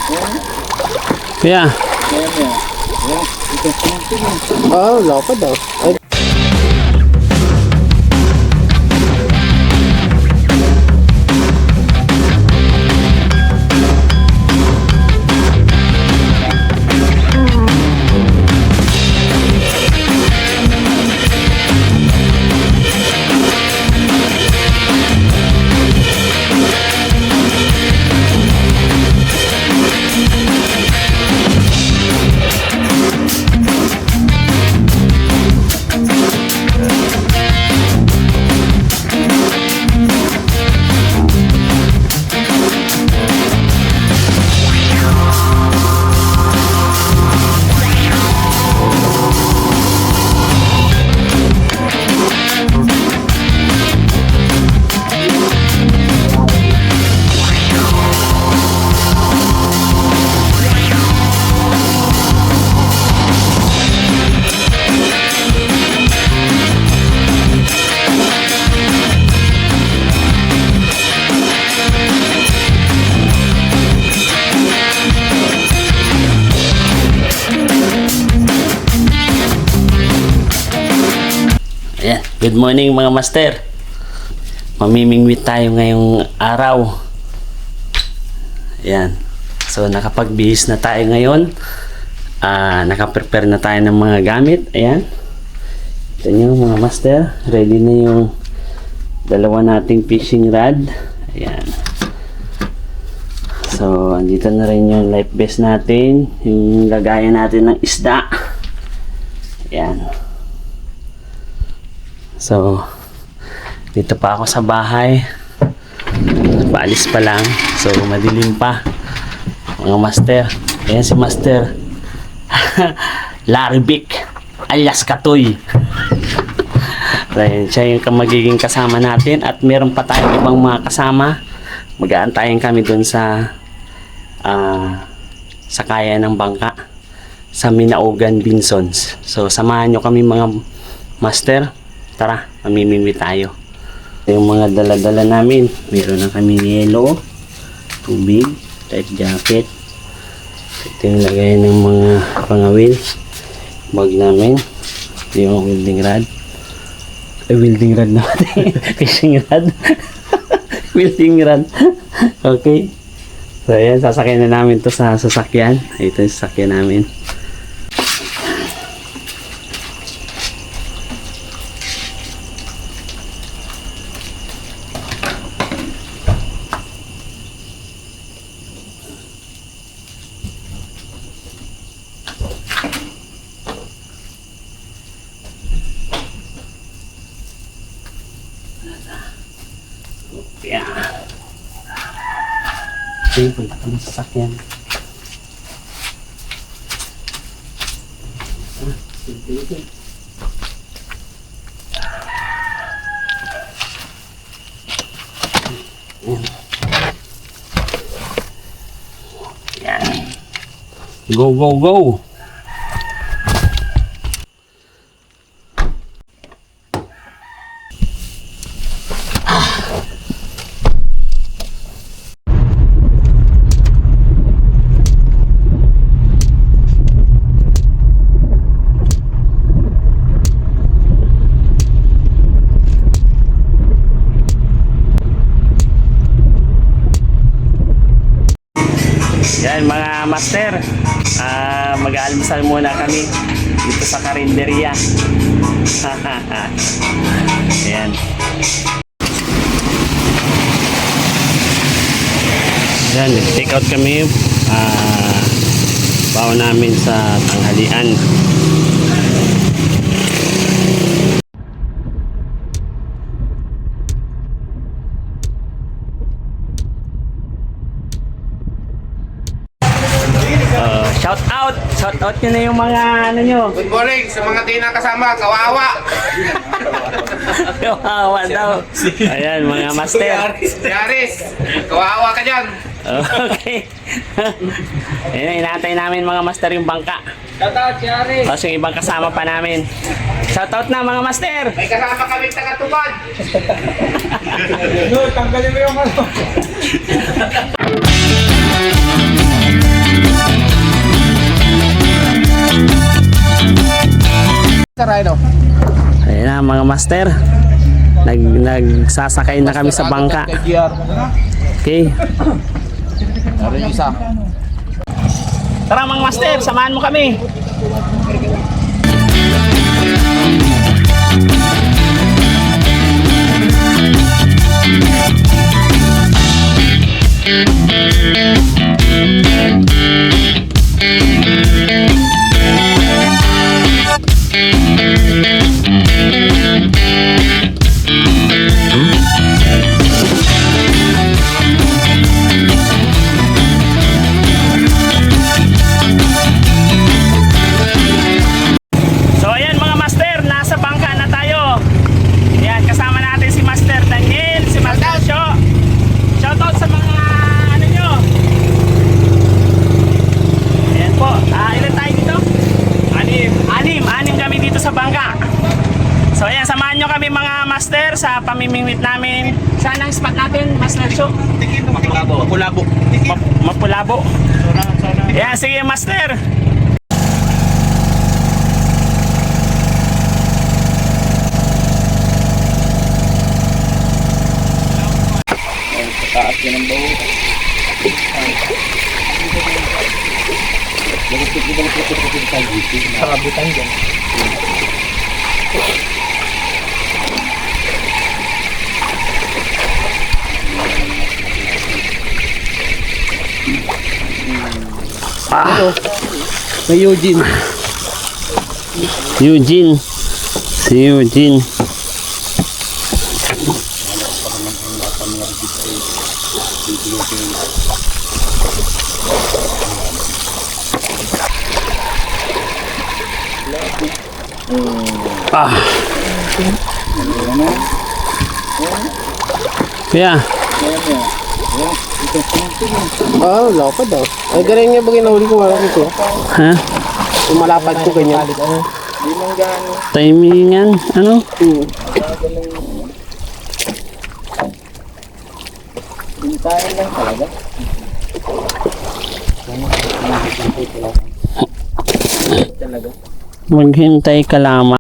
Kuya. Oh, lapad daw. Ayan. Good morning mga master. Mamimingwit tayo ngayong araw. Ayan. So nakapagbihis na tayo ngayon. Nakaprepare na tayo ng mga gamit. Ayan. Ito nyo mga master. Ready na yung dalawa nating fishing rod. Ayan. So andito na rin yung life vest natin. Yung lagayan natin ng isda. Ayan. So, dito pa ako sa bahay. Paalis pa lang. So, madilim pa. Mga master. Ayan si master. Larry Vic. Alias Katoy. Ayan, siya yung magiging kasama natin. At meron pa tayong ibang mga kasama. Mag-aantayin kami dun sa sakayan ng bangka. Sa Minaugan Binsons. So, samahan nyo kami mga master. Tara, mamimingwit tayo. Yung mga dala-dala namin, meron na kami yelo, tubig, light jacket. Ito yung lagay ng mga pangawil. Bag namin. Ito yung welding rod. Welding rod natin. Fishing rod. Welding rod. Okay. So ayan, sasakyan na namin to sa sasakyan. Ito yung sasakyan namin. Yan. Okay, punta kami sa sasakyan. Yan. Go, go, go! Yan mga master, mag-aalmusal muna kami dito sa karinderya. Ayan. Yan, take out kami bawa namin sa tanghalian. Shout out nyo na yung mga ano nyo. Good morning sa mga di nakasama, kawawa. Kawawa daw. Ayan mga master. Yaris, kawawa ka dyan. Okay. Ayan, inaantay namin mga master yung bangka. Shout out, Yaris. Tapos yung ibang kasama pa namin. Shout out na mga master. May kasama kami taga-tupad. Tanggalin mo yung ano. Karayno. Ayan na mga master. Nagsasakay na kami sa bangka. Okay. Meron isa. Tara mga master, samahan mo kami. So ayan mga master, nasa bangka na tayo. Ayan, kasama natin si Master Daniel, si Master Sho. Shoutout sa mga ano nyo. Ayan po, ilan tayo dito? Anim kami dito sa bangka. So ayan, samahan nyo kami mga master sa pamimingwit namin. Saan ang spot natin, Master Sho? Mapulabo. Mapulabo. Ayan, sige master. Taas yan ang bawo. Sakabutan dyan. May Eugene. Eugene. Si Eugene. Kaya, Oh, lapad daw. Ay, ganyan nga ba ginahuli ko nga ko? ha? Yung malapad ko ganyan. Timingan, ano? Maghintay ka lamang.